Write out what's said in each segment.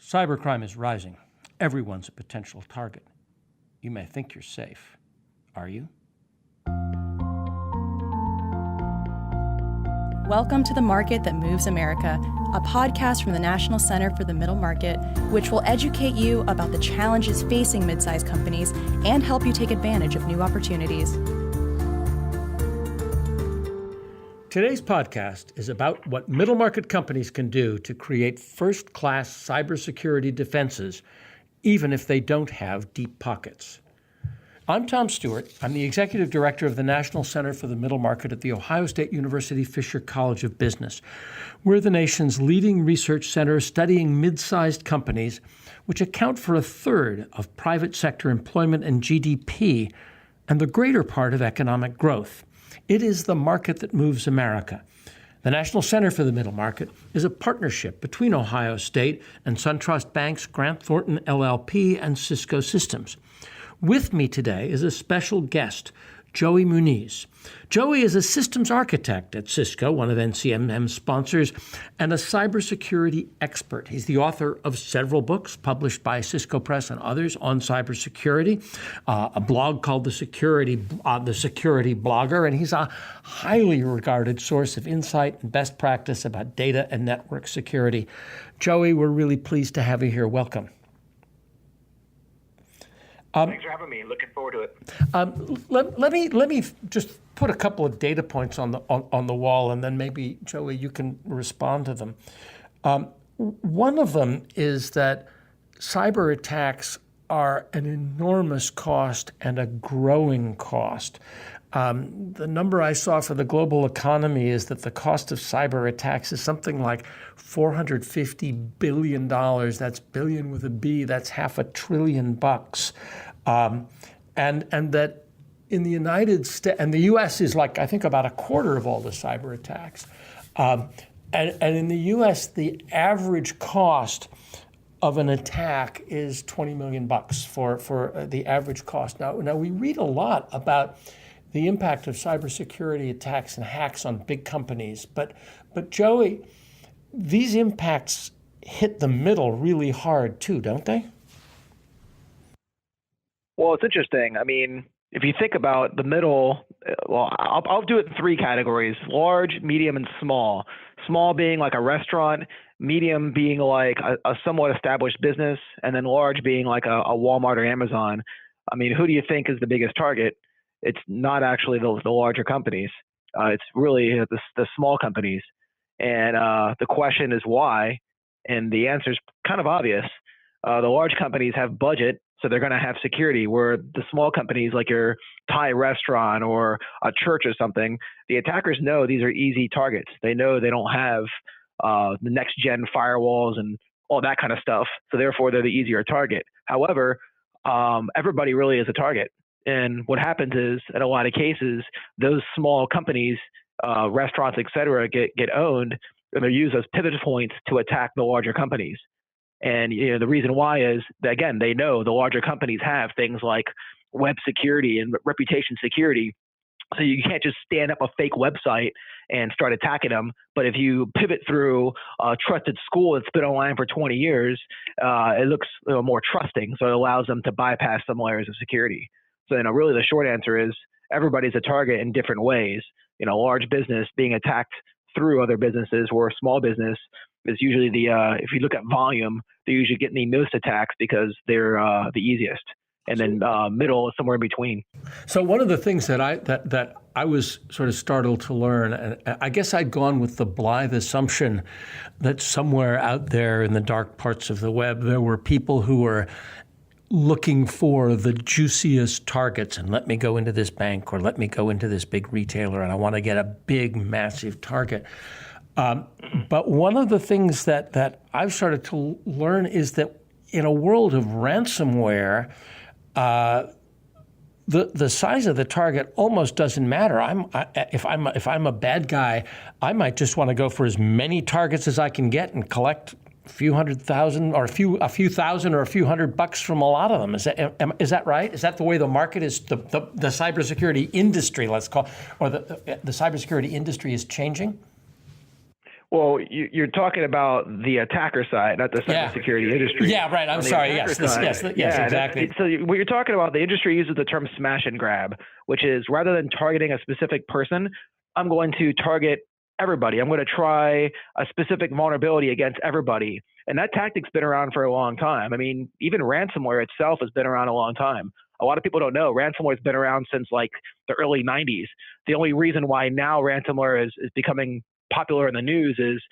Cybercrime is rising. Everyone's a potential target. You may think you're safe. Are you? Welcome to The Market That Moves America, a podcast from the National Center for the Middle Market, which will educate you about the challenges facing mid-sized companies and help you take advantage of new opportunities. Today's podcast is about what middle market companies can do to create first-class cybersecurity defenses, even if they don't have deep pockets. I'm Tom Stewart. I'm the Executive Director of the National Center for the Middle Market at The Ohio State University Fisher College of Business. We're the nation's leading research center studying mid-sized companies, which account for a third of private sector employment and GDP, and the greater part of economic growth. It is the market that moves America. The National Center for the Middle Market is a partnership between Ohio State and SunTrust Bank's Grant Thornton LLP and Cisco Systems. With me today is a special guest, Joey Muniz. Joey is a systems architect at Cisco, one of NCMM's sponsors, and a cybersecurity expert. He's the author of several books published by Cisco Press and others on cybersecurity, a blog called The Security Blogger, and he's a highly regarded source of insight and best practice about data and network security. Joey, we're really pleased to have you here. Welcome. Thanks for having me. Looking forward to it. Let me just put a couple of data points on the wall, and then maybe, Joey, you can respond to them. One of them is that cyber attacks are an enormous cost and a growing cost. The number I saw for the global economy is that the cost of cyber attacks is something like $450 billion. That's billion with a B. That's $500 billion. And that in the United States, and the U.S. is like, I think, about a quarter of all the cyber attacks. And in the U.S., the average cost of an attack is $20 million for the average cost. Now we read a lot about the impact of cybersecurity attacks and hacks on big companies. But Joey, these impacts hit the middle really hard too, don't they? Well, it's interesting. I mean, if you think about the middle, well, I'll do it in three categories: large, medium, and small. Small being like a restaurant, medium being like a somewhat established business, and then large being like a Walmart or Amazon. I mean, who do you think is the biggest target? It's not actually the larger companies. It's really the small companies. And the question is why? And the answer is kind of obvious. The large companies have budget, so they're going to have security, where the small companies like your Thai restaurant or a church or something, the attackers know these are easy targets. They know they don't have the next gen firewalls and all that kind of stuff. So therefore, they're the easier target. However, everybody really is a target. And what happens is, in a lot of cases, those small companies, restaurants, et cetera, get owned, and they're used as pivot points to attack the larger companies. And the reason why is, again, they know the larger companies have things like web security and reputation security. So you can't just stand up a fake website and start attacking them. But if you pivot through a trusted school that's been online for 20 years, it looks more trusting. So it allows them to bypass some layers of security. So, really the short answer is everybody's a target in different ways. Large business being attacked through other businesses, or a small business is usually if you look at volume, they're usually getting the most attacks because they're the easiest. And then middle is somewhere in between. So one of the things that I was sort of startled to learn, and I guess I'd gone with the blithe assumption that somewhere out there in the dark parts of the web, there were people who were looking for the juiciest targets, and let me go into this bank or let me go into this big retailer, and I want to get a big, massive target. But one of the things that I've started to learn is that in a world of ransomware, the size of the target almost doesn't matter. If I'm a bad guy, I might just want to go for as many targets as I can get and collect a few hundred thousand or a few thousand or a few $100 from a lot of them. Is that right? Is that the way the market is, the cybersecurity industry, let's call, or the cybersecurity industry is changing? Well, you're talking about the attacker side, not the cybersecurity industry. Yeah, right. I'm sorry. Yes, exactly. So what you're talking about, the industry uses the term smash and grab, which is rather than targeting a specific person, I'm going to target everybody. I'm going to try a specific vulnerability against everybody. And that tactic's been around for a long time. I mean, even ransomware itself has been around a long time. A lot of people don't know ransomware has been around since like the early 90s. The only reason why now ransomware is becoming popular in the news is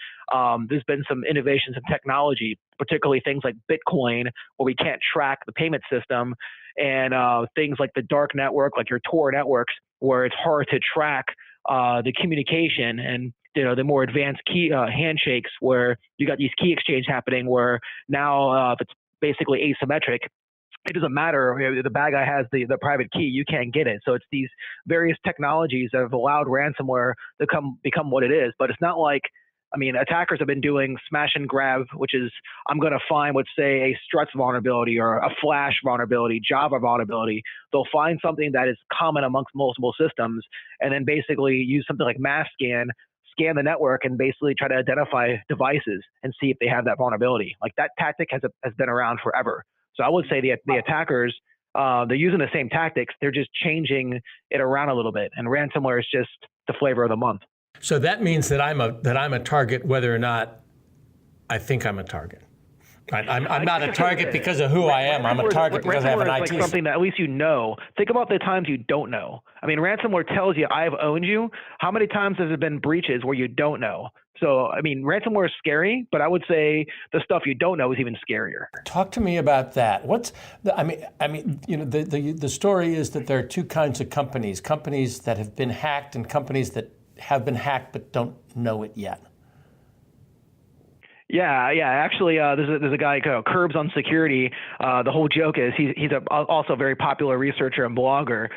there's been some innovations in technology, particularly things like Bitcoin, where we can't track the payment system, and things like the dark network, like your Tor networks, where it's hard to track the communication, and the more advanced key handshakes, where you got these key exchange happening, where now if it's basically asymmetric, it doesn't matter. The bad guy has the private key. You can't get it. So it's these various technologies that have allowed ransomware to become what it is. But it's not like, I mean, attackers have been doing smash and grab, which is I'm going to find, let's say, a struts vulnerability or a Flash vulnerability, Java vulnerability. They'll find something that is common amongst multiple systems, and then basically use something like mass scan the network, and basically try to identify devices and see if they have that vulnerability. Like, that tactic has been around forever. So I would say the attackers, they're using the same tactics. They're just changing it around a little bit. And ransomware is just the flavor of the month. So that means that I'm a target, whether or not I think I'm a target. Right? I'm not a target because of who I am. I'm a target because I have an IT. Like something that at least you know. Think about the times you don't know. I mean, ransomware tells you I've owned you. How many times has there been breaches where you don't know? So, I mean, ransomware is scary, but I would say the stuff you don't know is even scarier. Talk to me about that. The story is that there are two kinds of companies that have been hacked and companies that have been hacked but don't know it yet. Yeah. Actually, there's a guy called Curbs on Security. The whole joke is he's also a very popular researcher and blogger.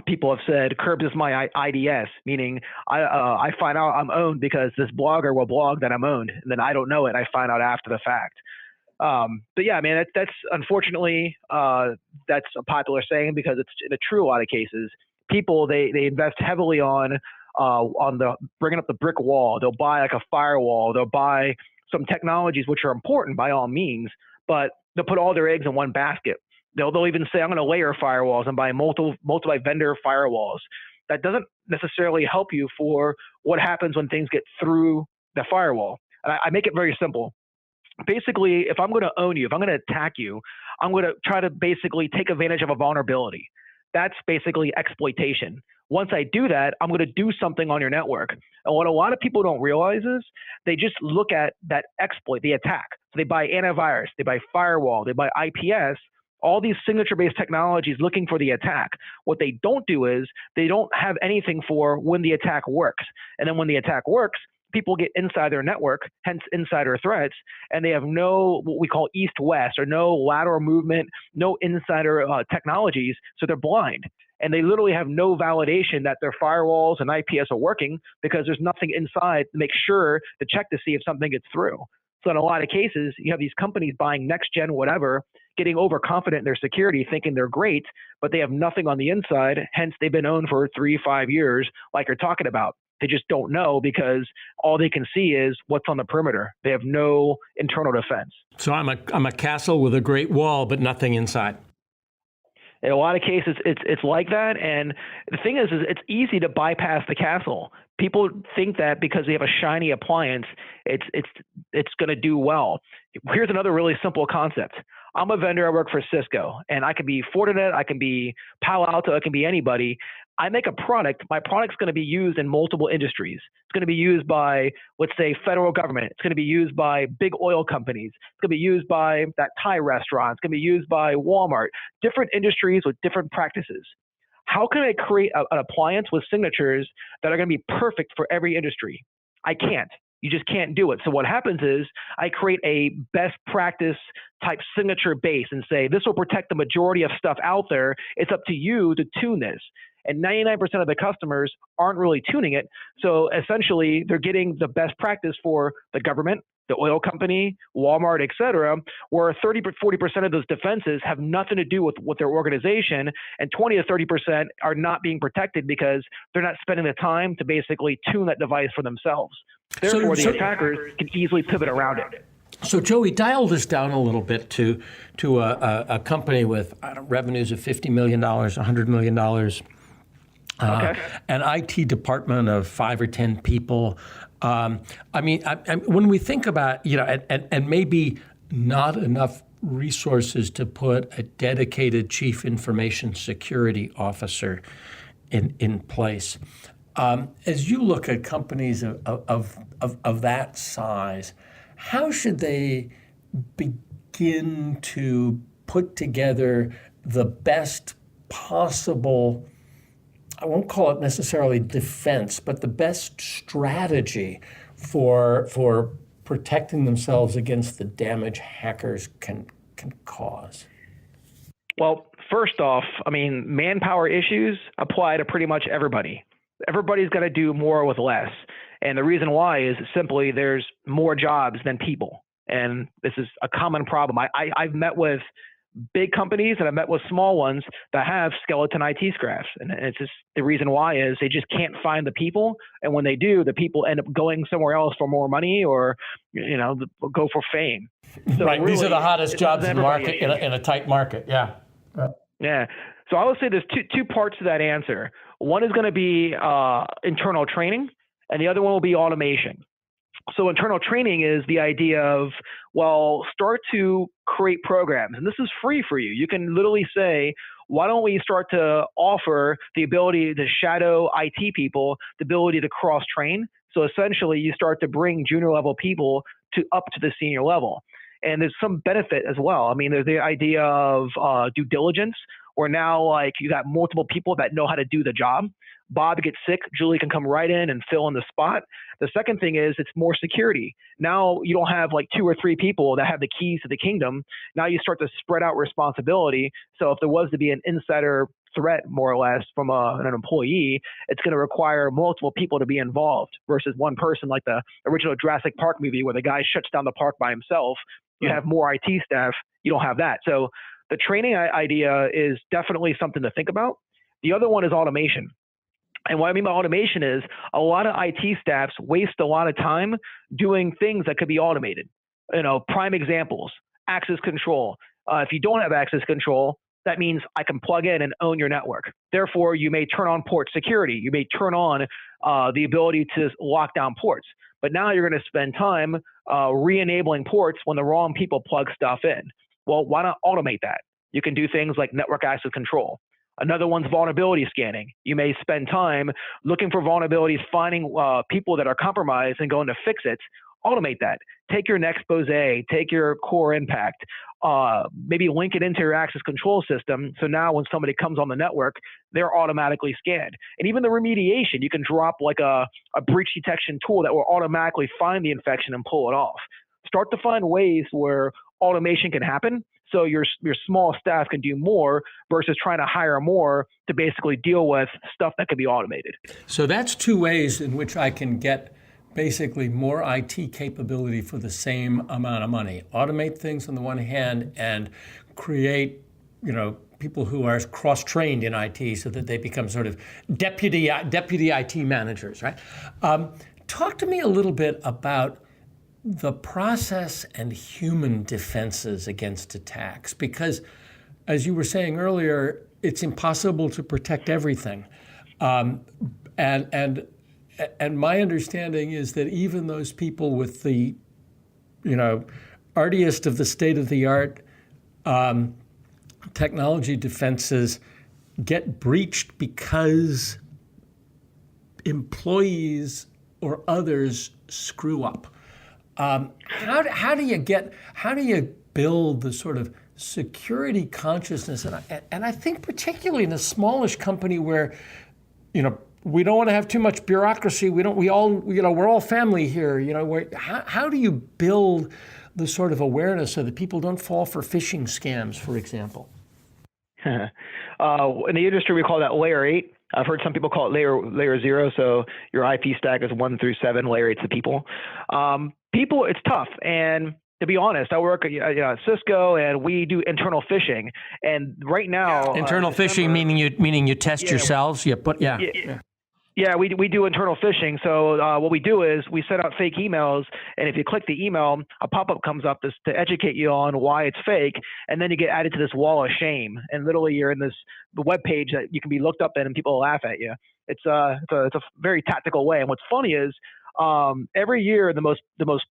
People have said Curbs is my IDS, meaning I find out I'm owned because this blogger will blog that I'm owned, and then I don't know it. I find out after the fact. But yeah, I mean, that's unfortunately that's a popular saying because it's true a lot of cases. People they invest heavily on the bringing up the brick wall. They'll buy like a firewall. They'll buy some technologies which are important by all means, but they'll put all their eggs in one basket. They'll even say, I'm going to layer firewalls and buy multi-vendor firewalls. That doesn't necessarily help you for what happens when things get through the firewall. And I make it very simple. Basically, if I'm going to own you, if I'm going to attack you, I'm going to try to basically take advantage of a vulnerability. That's basically exploitation. Once I do that, I'm going to do something on your network. And what a lot of people don't realize is they just look at that exploit, the attack. So they buy antivirus, they buy firewall, they buy IPS, all these signature-based technologies looking for the attack. What they don't do is they don't have anything for when the attack works. And then when the attack works, people get inside their network, hence insider threats, and they have no what we call east-west or no lateral movement, no insider technologies, so they're blind. And they literally have no validation that their firewalls and IPS are working because there's nothing inside to make sure to check to see if something gets through. So in a lot of cases, you have these companies buying next-gen whatever, getting overconfident in their security, thinking they're great, but they have nothing on the inside. Hence, they've been owned for 3-5 years, like you're talking about. They just don't know because all they can see is what's on the perimeter. They have no internal defense. So I'm a castle with a great wall, but nothing inside. In a lot of cases, it's like that. And the thing is it's easy to bypass the castle. People think that because they have a shiny appliance, it's going to do well. Here's another really simple concept. I'm a vendor. I work for Cisco, and I can be Fortinet, I can be Palo Alto, I can be anybody. I make a product. My product's going to be used in multiple industries. It's going to be used by, let's say, federal government. It's going to be used by big oil companies. It's going to be used by that Thai restaurant. It's going to be used by Walmart. Different industries with different practices. How can I create an appliance with signatures that are going to be perfect for every industry? I can't. You just can't do it. So what happens is I create a best practice type signature base and say, this will protect the majority of stuff out there. It's up to you to tune this. And 99% of the customers aren't really tuning it. So essentially, they're getting the best practice for the government, the oil company, Walmart, et cetera, where 30-40% of those defenses have nothing to do with their organization, and 20 to 30% are not being protected because they're not spending the time to basically tune that device for themselves. Therefore, the attackers can easily pivot around it. So, Joey, dial this down a little bit to a company with revenues of $50 million, $100 million, an IT department of 5 or 10 people. When we think about, and maybe not enough resources to put a dedicated chief information security officer in place. As you look at companies of that size, how should they begin to put together the best possible, I won't call it necessarily defense, but the best strategy for protecting themselves against the damage hackers can cause? Well, first off, manpower issues apply to pretty much everybody. Everybody's got to do more with less. And the reason why is simply there's more jobs than people. And this is a common problem. I've met with big companies and I've met with small ones that have skeleton IT staffs. And it's just the reason why is they just can't find the people. And when they do, the people end up going somewhere else for more money or, go for fame. So right. Really, these are the hottest jobs in the market in a tight market. Yeah. Yeah. So I would say there's two parts to that answer. One is going to be internal training, and the other one will be automation. So internal training is the idea of, start to create programs. And this is free for you. You can literally say, why don't we start to offer the ability to shadow IT people, the ability to cross-train? So essentially, you start to bring junior-level people up to the senior level. And there's some benefit as well. There's the idea of due diligence, where now you got multiple people that know how to do the job. Bob gets sick, Julie can come right in and fill in the spot. The second thing is it's more security. Now you don't have 2 or 3 people that have the keys to the kingdom. Now you start to spread out responsibility. So if there was to be an insider threat, more or less, from an employee, it's going to require multiple people to be involved versus one person, like the original Jurassic Park movie where the guy shuts down the park by himself. You have more IT staff. You don't have that. So the training idea is definitely something to think about. The other one is automation. And what I mean by automation is a lot of IT staffs waste a lot of time doing things that could be automated. Prime examples, access control. If you don't have access control, that means I can plug in and own your network. Therefore, you may turn on port security. You may turn on the ability to lock down ports. But now you're going to spend time re-enabling ports when the wrong people plug stuff in. Well, why not automate that? You can do things like network access control. Another one's vulnerability scanning. You may spend time looking for vulnerabilities, finding people that are compromised and going to fix it. Automate that. Take your expose, take your core impact, maybe link it into your access control system. So now when somebody comes on the network, they're automatically scanned. And even the remediation, you can drop a breach detection tool that will automatically find the infection and pull it off. Start to find ways where automation can happen so your small staff can do more versus trying to hire more to basically deal with stuff that can be automated. So that's 2 ways in which I can get basically more IT capability for the same amount of money. Automate things on the one hand and create, people who are cross-trained in IT so that they become sort of deputy IT managers, right? Talk to me a little bit about the process and human defenses against attacks, because as you were saying earlier, it's impossible to protect everything. And my understanding is that even those people with the, artiest of the state-of-the-art technology defenses get breached because employees or others screw up. How do you build the sort of security consciousness? And I think particularly in a smallish company where, we don't want to have too much bureaucracy. We're all family here. How do you build the sort of awareness so that people don't fall for phishing scams, for example? In the industry, we call that layer 8. I've heard some people call it layer 0. So your IP stack is 1 through 7. Layer 8's the people. People, it's tough. And to be honest, I work at Cisco, and we do internal phishing. And right now, internal phishing meaning you test yourselves. Yeah. Yeah, we do internal phishing. So what we do is we send out fake emails, and if you click the email, a pop-up comes up to educate you on why it's fake, and then you get added to this wall of shame. And literally, you're in the web page that you can be looked up in, and people will laugh at you. It's a very tactical way. And what's funny is every year the most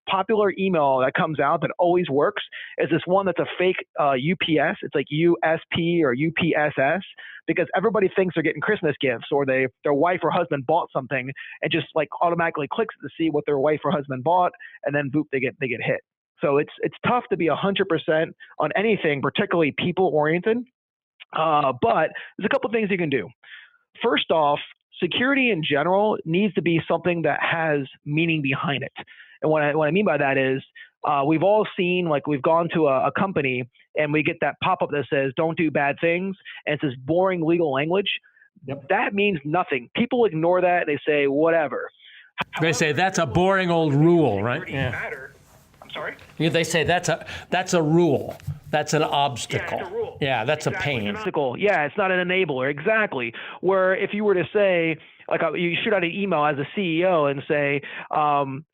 popular email that comes out that always works is this one that's a fake UPS. It's like USP or UPSS, because everybody thinks they're getting Christmas gifts, or their wife or husband bought something and just like automatically clicks to see what their wife or husband bought, and then boop, they get hit. So it's tough to be 100% on anything, particularly people oriented. But there's a couple things you can do. First off, security in general needs to be something that has meaning behind it. And what I mean by that is we've all seen, like, we've gone to a company and we get that pop-up that says don't do bad things, and it's this boring legal language. Yep. That means nothing. People ignore that. They say whatever. They say that's a boring old rule, right? Yeah. I'm sorry? They say that's a rule. That's an obstacle. Yeah, it's a rule. Yeah, that's Exactly. a pain. Obstacle. Yeah, it's not an enabler. Exactly. Where if you were to say, like, you shoot out an email as a CEO and say,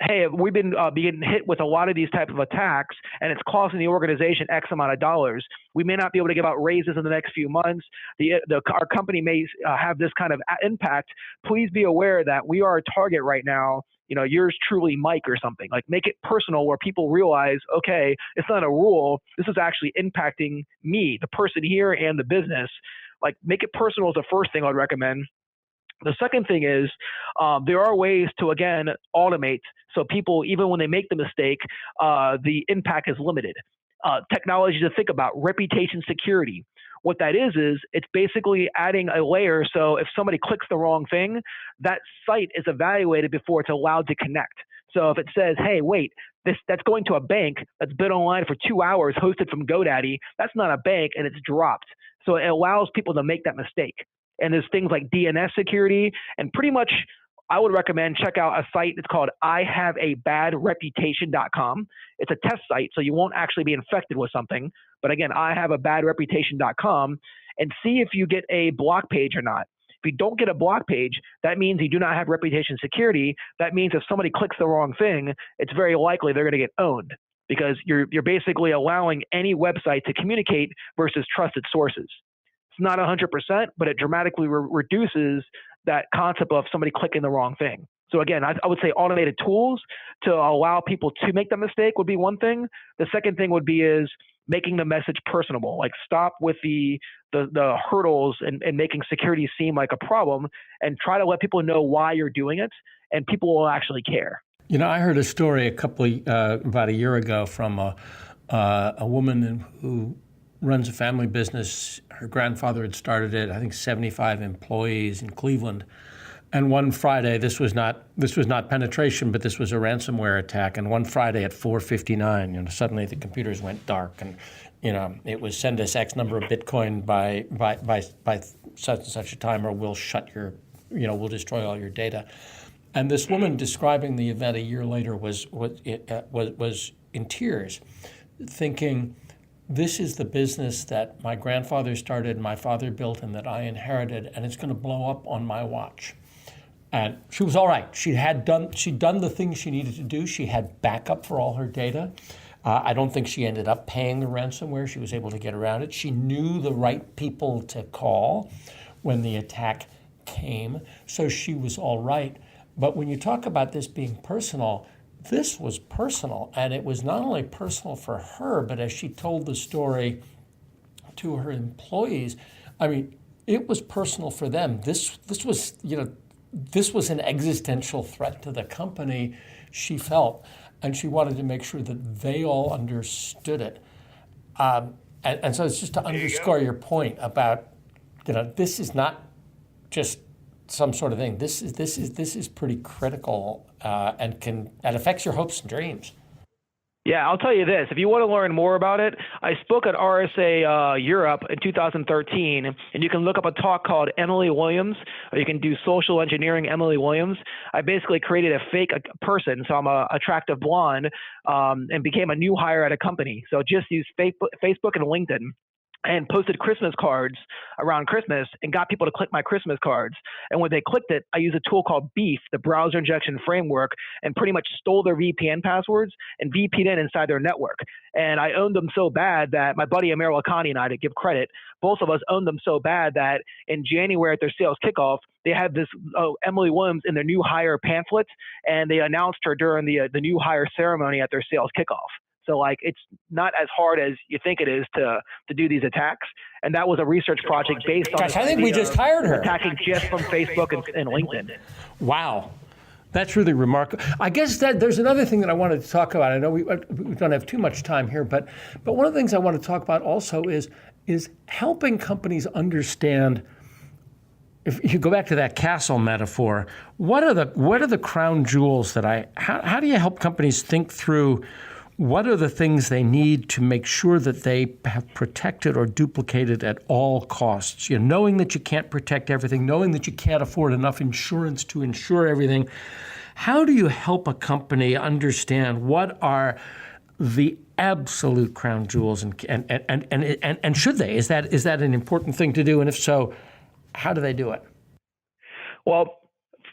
hey, we've been getting hit with a lot of these type of attacks, and it's costing the organization X amount of dollars. We may not be able to give out raises in the next few months. Our company may have this kind of impact. Please be aware that we are a target right now. Yours truly, Mike, or something. Like, make it personal where people realize, okay, it's not a rule. This is actually impacting me, the person here, and the business. Like, make it personal is the first thing I'd recommend. The second thing is there are ways to, again, automate, so people, even when they make the mistake, the impact is limited. Technology to think about, reputation security. What that is it's basically adding a layer, so if somebody clicks the wrong thing, that site is evaluated before it's allowed to connect. So if it says, hey, wait, that's going to a bank that's been online for 2 hours, hosted from GoDaddy, that's not a bank, and it's dropped. So it allows people to make that mistake. And there's things like DNS security, and pretty much I would recommend check out a site. It's called IHaveABadReputation.com. It's a test site, so you won't actually be infected with something. But again, IHaveABadReputation.com, and see if you get a block page or not. If you don't get a block page, that means you do not have reputation security. That means if somebody clicks the wrong thing, it's very likely they're going to get owned, because you're basically allowing any website to communicate versus trusted sources. It's not 100%, but it dramatically reduces that concept of somebody clicking the wrong thing. So again, I would say automated tools to allow people to make that mistake would be one thing. The second thing would be is making the message personable. Like, stop with the hurdles and making security seem like a problem, and try to let people know why you're doing it, and people will actually care. I heard a story about a year ago from a woman who runs a family business. Her grandfather had started it, I think 75 employees in Cleveland. And one Friday, this was not penetration, but this was a ransomware attack. And one Friday at 4:59, suddenly the computers went dark, and it was send us X number of Bitcoin by such and such a time, or we'll shut we'll destroy all your data. And this woman describing the event a year later was in tears, thinking, this is the business that my grandfather started, my father built, and that I inherited, and it's going to blow up on my watch. And she was all right. She'd done the things she needed to do. She had backup for all her data. I don't think she ended up paying the ransomware. She was able to get around it. She knew the right people to call when the attack came, so she was all right. But when you talk about this being personal, this was personal, and it was not only personal for her, but as she told the story to her employees, it was personal for them. This was an existential threat to the company, she felt, and she wanted to make sure that they all understood it. And so it's just to underscore your point about, this is not just some sort of thing. This is pretty critical, and affects your hopes and dreams. Yeah, I'll tell you this. If you want to learn more about it, I spoke at RSA Europe in 2013, and you can look up a talk called Emily Williams, or you can do social engineering Emily Williams. I basically created a fake person, so I'm a attractive blonde, and became a new hire at a company. So just use Facebook and LinkedIn. and posted Christmas cards around Christmas and got people to click my Christmas cards. And when they clicked it, I used a tool called Beef, the browser injection framework, and pretty much stole their VPN passwords and VP'd in inside their network. And I owned them so bad that my buddy Amir Lakhani and I, to give credit, both of us owned them so bad that in January at their sales kickoff, they had this Emily Williams in their new hire pamphlets, and they announced her during the new hire ceremony at their sales kickoff. So like, it's not as hard as you think it is to do these attacks. And that was a research project based on. Gosh, I think we just hired her. Attacking just from Facebook and LinkedIn. Wow. That's really remarkable. I guess that there's another thing that I wanted to talk about. I know we don't have too much time here, but one of the things I want to talk about also is helping companies understand. If you go back to that castle metaphor, what are the crown jewels that how do you help companies think through what are the things they need to make sure that they have protected or duplicated at all costs? You know, knowing that you can't protect everything, knowing that you can't afford enough insurance to insure everything. How do you help a company understand what are the absolute crown jewels and should they? Is that an important thing to do? And if so, how do they do it? Well,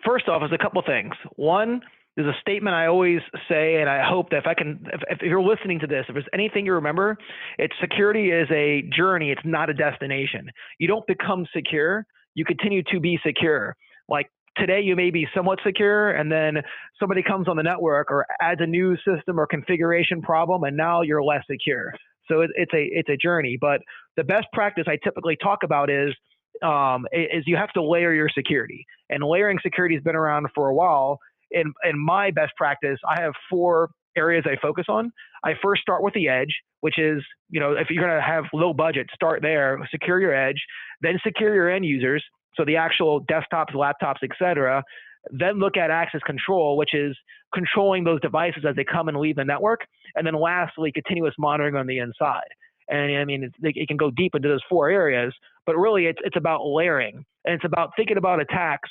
first off, there's a couple things. One, there's a statement I always say, and I hope that if you're listening to this, if there's anything you remember, it's security is a journey. It's not a destination. You don't become secure. You continue to be secure. Like today, you may be somewhat secure, and then somebody comes on the network or adds a new system or configuration problem, and now you're less secure. So it's a journey. But the best practice I typically talk about is you have to layer your security. And layering security has been around for a while. In my best practice, I have 4 areas I focus on. I first start with the edge, which is, if you're going to have low budget, start there, secure your edge, then secure your end users. So the actual desktops, laptops, et cetera. Then look at access control, which is controlling those devices as they come and leave the network. And then lastly, continuous monitoring on the inside. And I mean, it can go deep into those 4 areas, but really it's about layering, and it's about thinking about attacks,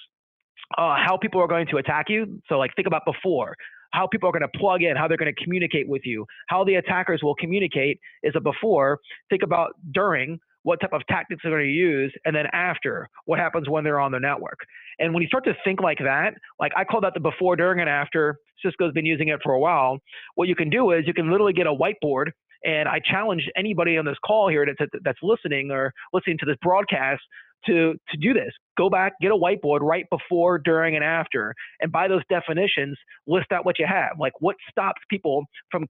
how people are going to attack you. So like think about before, how people are going to plug in, how they're going to communicate with you, how the attackers will communicate is a before. Think about during, what type of tactics they're going to use, and then after, what happens when they're on the network. And when you start to think like that, like I call that the before, during, and after. Cisco's been using it for a while. What you can do is you can literally get a whiteboard, and I challenge anybody on this call here that's listening or listening to this broadcast to do this. Go back, get a whiteboard, right before, during, and after, and by those definitions, list out what you have. Like what stops people from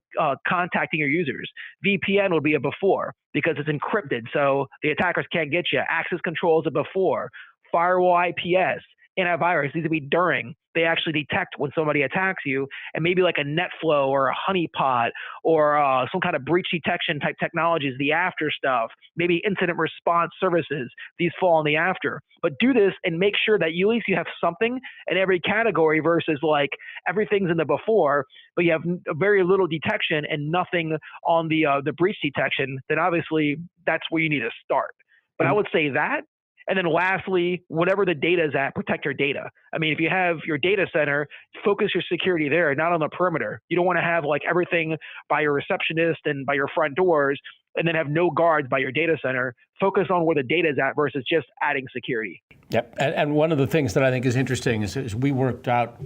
contacting your users. VPN would be a before because it's encrypted, so the attackers can't get you. Access control is a before. Firewall IPS, antivirus, these would be during. They actually detect when somebody attacks you, and maybe like a NetFlow or a honeypot or some kind of breach detection type technologies, the after stuff, maybe incident response services, these fall in the after. But do this and make sure that at least you have something in every category versus like everything's in the before, but you have very little detection and nothing on the breach detection, then obviously that's where you need to start. But I would say that. And then lastly, whatever the data is at, protect your data. I mean, if you have your data center, focus your security there, not on the perimeter. You don't want to have like everything by your receptionist and by your front doors and then have no guards by your data center. Focus on where the data is at versus just adding security. Yep. And one of the things that I think is interesting is we worked out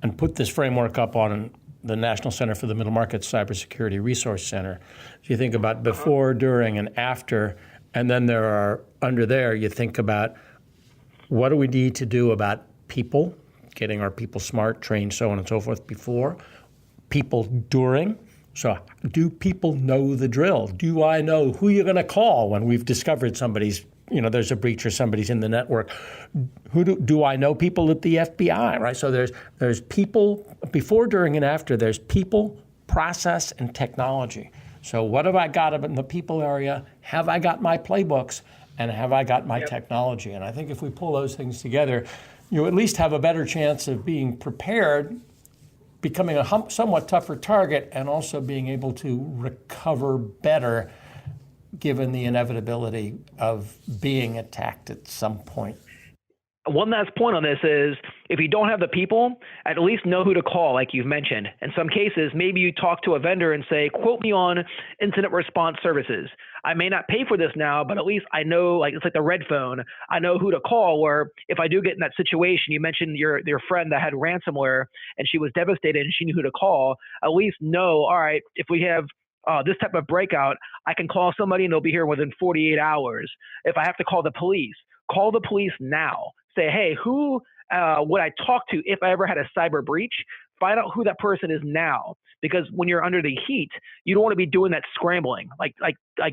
and put this framework up on the National Center for the Middle Market Cybersecurity Resource Center. If you think about before, during, and after, and then there are, under there, you think about what do we need to do about people, getting our people smart, trained, so on and so forth before, people during. So do people know the drill? Do I know who you're going to call when we've discovered somebody's, there's a breach or somebody's in the network? Who do I know people at the FBI, right? So there's people before, during, and after. There's people, process, and technology. So what have I got in the people area? Have I got my playbooks? And have I got my technology? And I think if we pull those things together, you at least have a better chance of being prepared, becoming a somewhat tougher target, and also being able to recover better given the inevitability of being attacked at some point. One last point on this is if you don't have the people, at least know who to call, like you've mentioned. In some cases, maybe you talk to a vendor and say, quote me on incident response services. I may not pay for this now, but at least I know, like it's like the red phone. I know who to call, where if I do get in that situation, you mentioned your friend that had ransomware and she was devastated and she knew who to call, at least know, all right, if we have this type of breakout, I can call somebody and they'll be here within 48 hours. If I have to call the police now. Say, hey, who would I talk to if I ever had a cyber breach? Find out who that person is now, because when you're under the heat, you don't want to be doing that scrambling. Like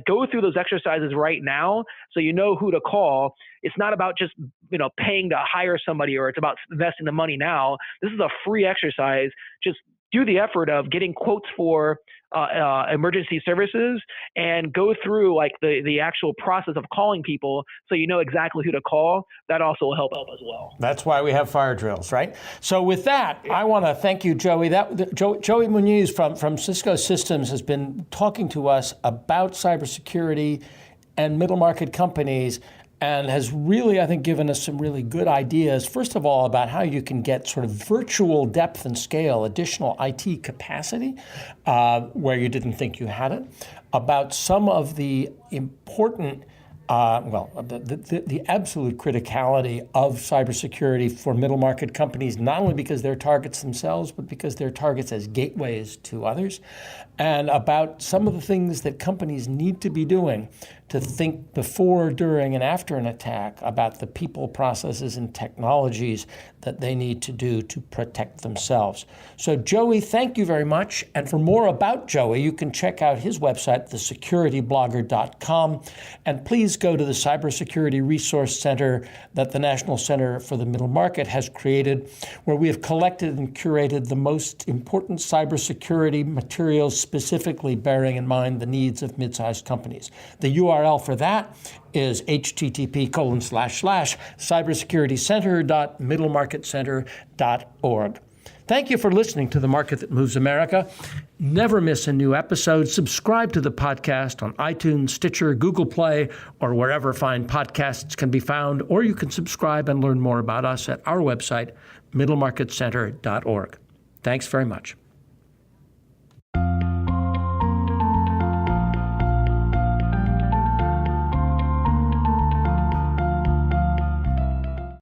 go through those exercises right now, so you know who to call. It's not about just paying to hire somebody, or it's about investing the money now. This is a free exercise. Just do the effort of getting quotes for emergency services and go through like the actual process of calling people so you know exactly who to call. That also will help as well. That's why we have fire drills, right? So with that, I want to thank you, Joey. Joey Muniz from Cisco Systems has been talking to us about cybersecurity and middle market companies, and has really, I think, given us some really good ideas, first of all, about how you can get sort of virtual depth and scale, additional IT capacity where you didn't think you had it, about some of the important the absolute criticality of cybersecurity for middle market companies, not only because they're targets themselves, but because they're targets as gateways to others, and about some of the things that companies need to be doing to think before, during, and after an attack about the people, processes, and technologies that they need to do to protect themselves. So Joey, thank you very much. And for more about Joey, you can check out his website, thesecurityblogger.com. And please go to the Cybersecurity Resource Center that the National Center for the Middle Market has created, where we have collected and curated the most important cybersecurity materials specifically bearing in mind the needs of mid-sized companies. The URL for that is http://cybersecuritycenter.middlemarketcenter.org. Thank you for listening to The Market That Moves America. Never miss a new episode. Subscribe to the podcast on iTunes, Stitcher, Google Play, or wherever fine podcasts can be found. Or you can subscribe and learn more about us at our website, middlemarketcenter.org. Thanks very much.